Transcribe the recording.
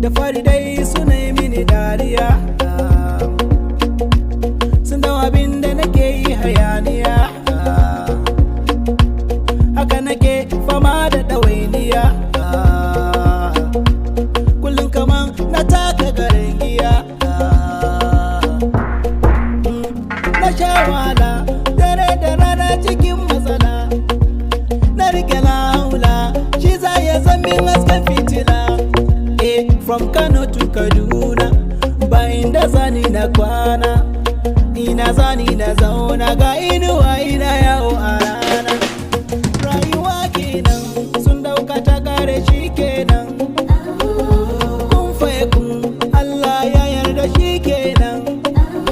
Da fari dai suna yi mini dariya, sun dau abin da nake yi hayaniya, haka nake fama da ɗawainiya, kullum kaman na taka garin giya. Na sha wahala dare da rana cikin matsala, na rike laula shi za ya zama hasken fitila. From Kano to Kaduna, bayan da zani na kwana, ina zani na zauna ga inuwa